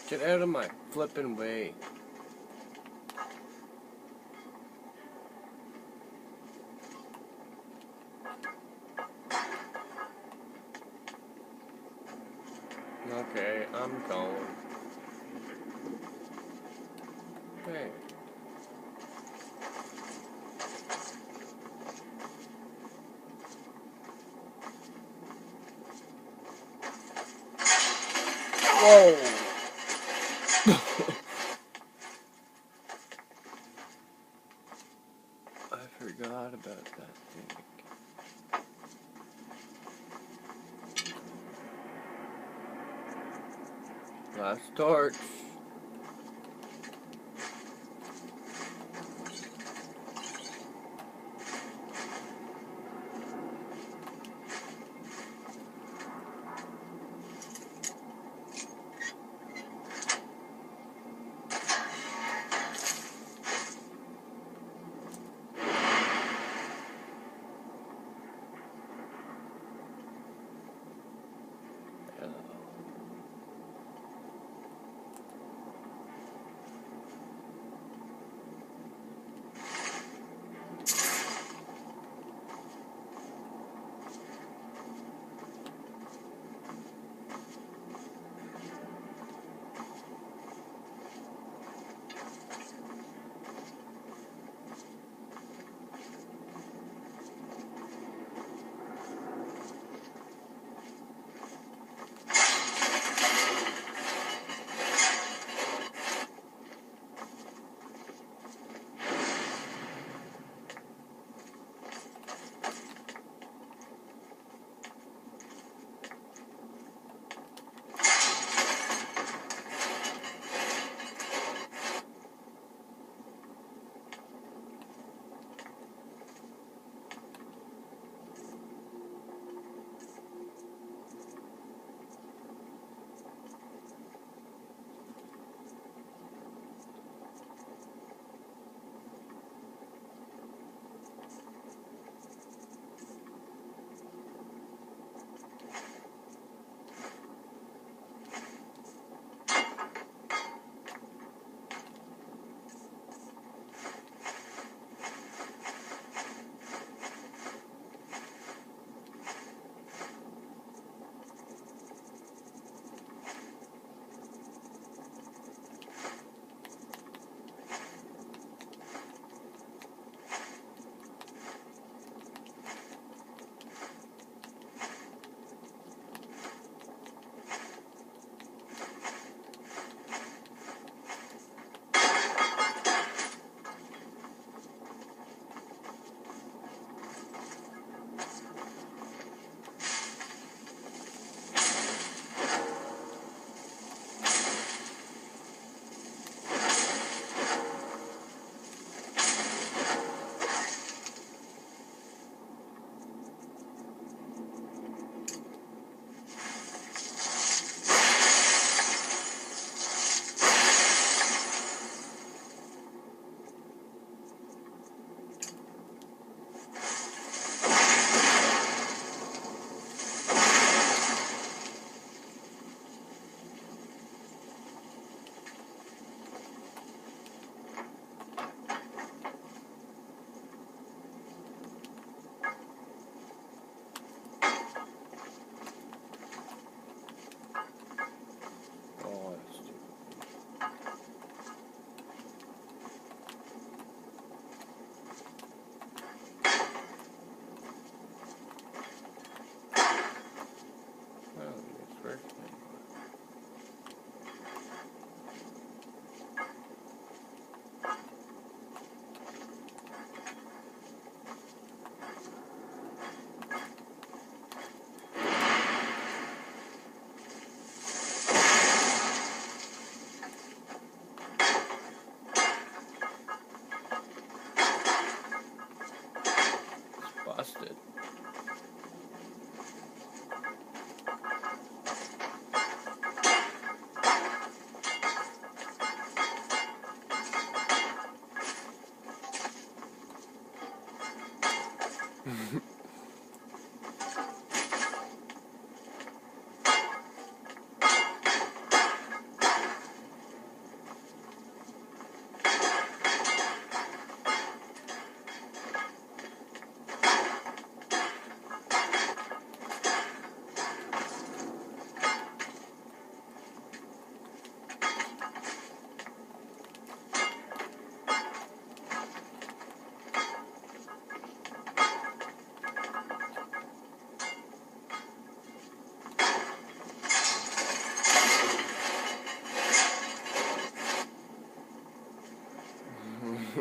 Get out of my flippin' way. Okay, I'm going. Hey. Whoa! I forgot about that thing. Last torch.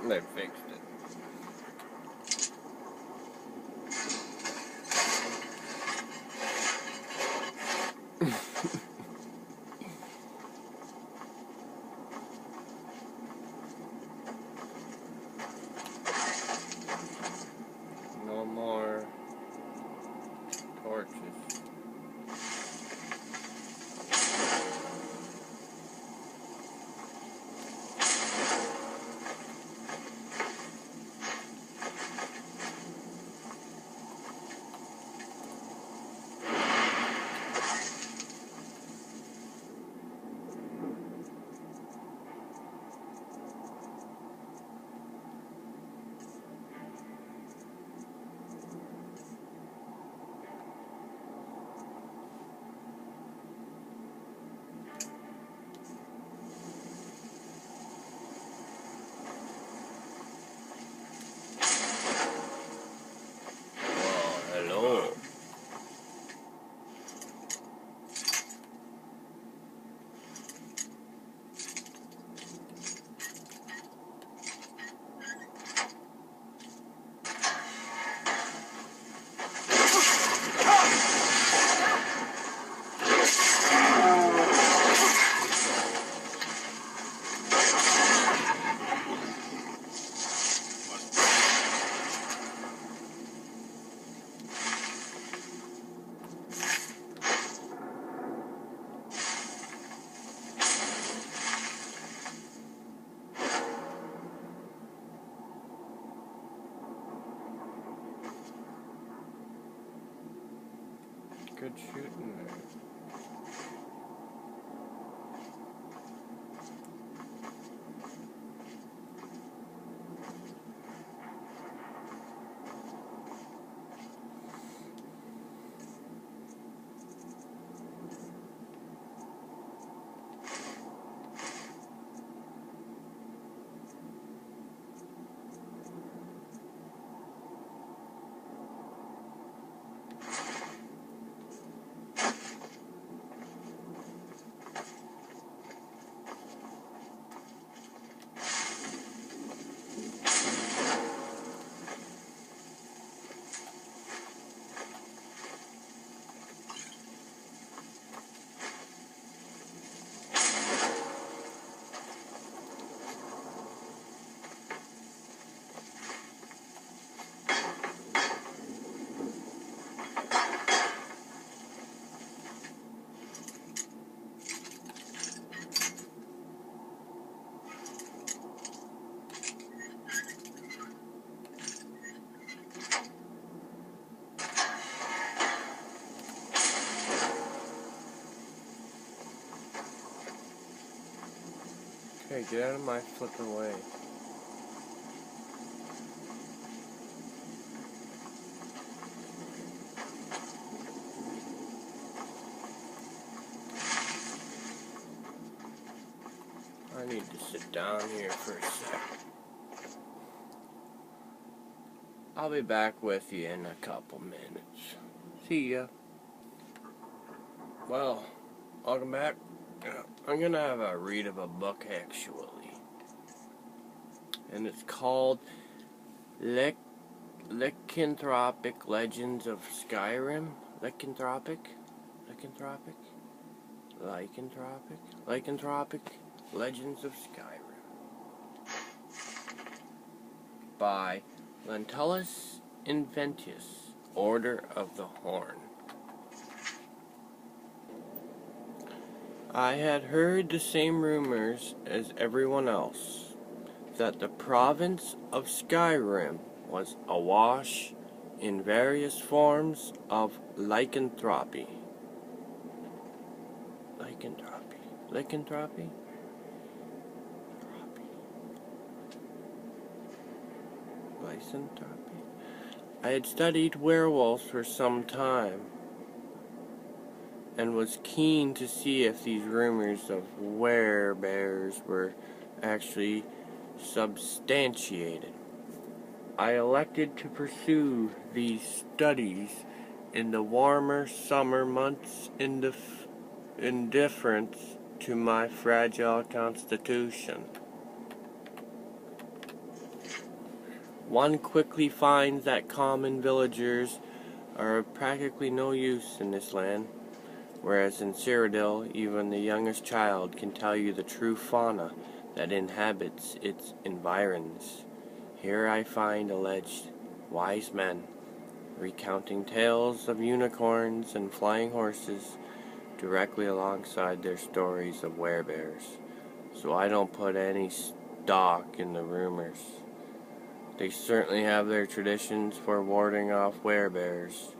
They fixed it. No more torches. Hello. Good shooting there. Okay, get out of my flippin' way. I need to sit down here for a sec. I'll be back with you in a couple minutes. See ya. Well, welcome back. I'm gonna have a read of a book actually. And it's called LYCANTHROPIC Legends of Skyrim. Lycanthropic Legends of Skyrim. By Lentulus Inventius, Order of the Horn. I had heard the same rumors as everyone else, that the province of Skyrim was awash in various forms of lycanthropy. Lycanthropy? Lycanthropy? I had studied werewolves for some time, and was keen to see if these rumors of werebears were actually substantiated. I elected to pursue these studies in the warmer summer months in deference to my fragile constitution. one quickly finds that common villagers are of practically no use in this land, whereas in Cyrodiil, even the youngest child can tell you the true fauna that inhabits its environs. Here I find alleged wise men recounting tales of unicorns and flying horses directly alongside their stories of werebears, so I don't put any stock in the rumors. They certainly have their traditions for warding off werebears,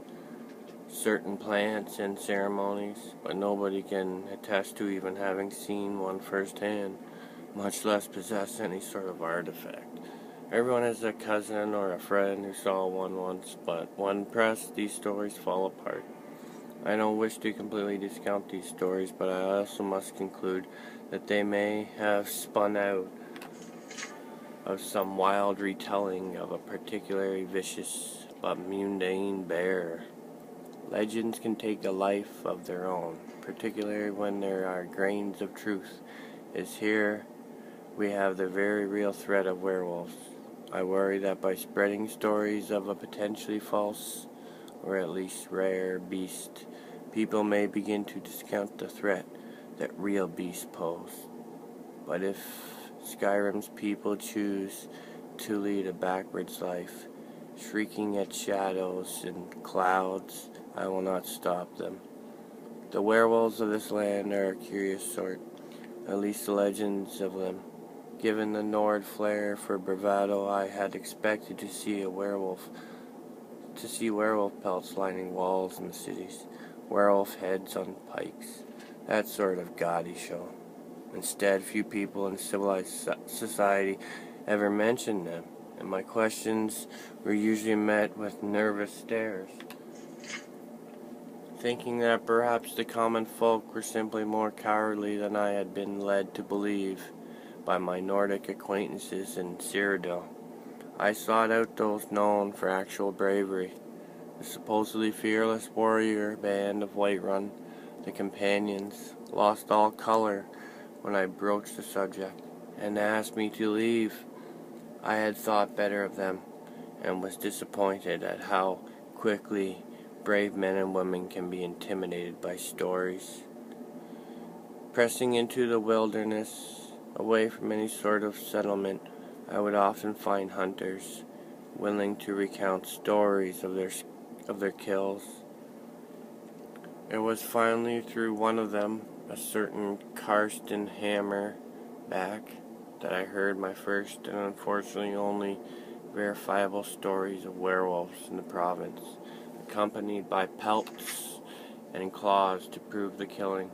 certain plants and ceremonies, but nobody can attest to even having seen one firsthand, much less possess any sort of artifact. Everyone has a cousin or a friend who saw one once, but when pressed, these stories fall apart. I don't wish to completely discount these stories, but I also must conclude that they may have spun out of some wild retelling of a particularly vicious but mundane bear. Legends can take a life of their own, particularly when there are grains of truth, as here we have the very real threat of werewolves. I worry that by spreading stories of a potentially false, or at least rare, beast, people may begin to discount the threat that real beasts pose. But if Skyrim's people choose to lead a backwards life, shrieking at shadows and clouds, I will not stop them. The werewolves of this land are a curious sort, at least the legends of them. Given the Nord flair for bravado, I had expected to see werewolf pelts lining walls in the cities, werewolf heads on pikes, that sort of gaudy show. Instead, few people in civilized society ever mentioned them, and my questions were usually met with nervous stares, thinking that perhaps the common folk were simply more cowardly than I had been led to believe by my Nordic acquaintances in Cyrodiil. I sought out those known for actual bravery, the supposedly fearless warrior band of Whiterun. The companions lost all color when I broached the subject, and asked me to leave. I had thought better of them, and was disappointed at how quickly brave men and women can be intimidated by stories. Pressing into the wilderness, away from any sort of settlement, I would often find hunters willing to recount stories of their kills. It was finally through one of them, a certain Karsten Hammerback, that I heard my first and unfortunately only verifiable stories of werewolves in the province, accompanied by pelts and claws to prove the killing.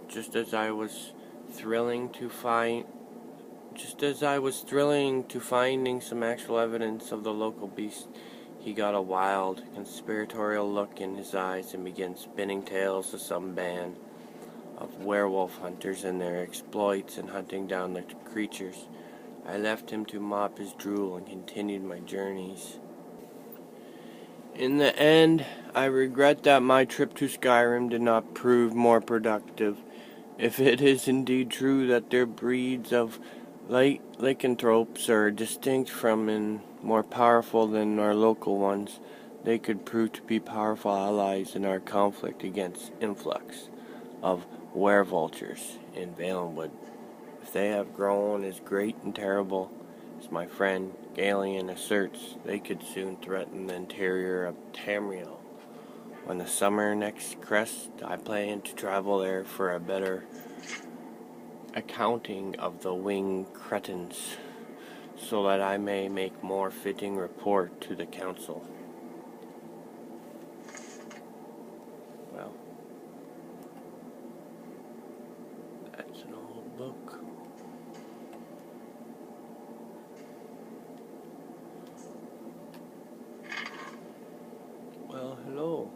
Just as I was thrilling to finding some actual evidence of the local beast, he got a wild, conspiratorial look in his eyes and began spinning tales of some band of werewolf hunters and their exploits in hunting down the creatures. I left him to mop his drool and continued my journeys. In the end, I regret that my trip to Skyrim did not prove more productive. If it is indeed true that their breeds of lycanthropes are distinct from and more powerful than our local ones, they could prove to be powerful allies in our conflict against influx of werevultures in Valenwood. If they have grown as great and terrible as my friend Galen asserts, they could soon threaten the interior of Tamriel. When the summer next crests, I plan to travel there for a better accounting of the winged cretins, so that I may make more fitting report to the council. Well, that's an old book. Well, hello.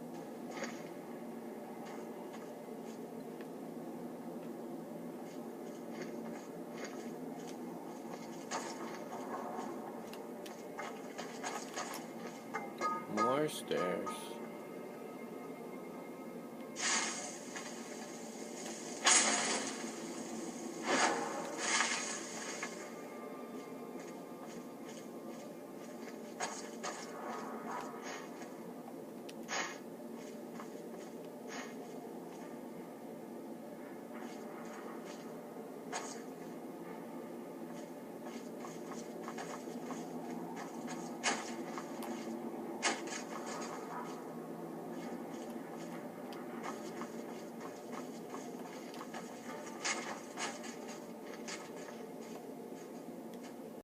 More stairs.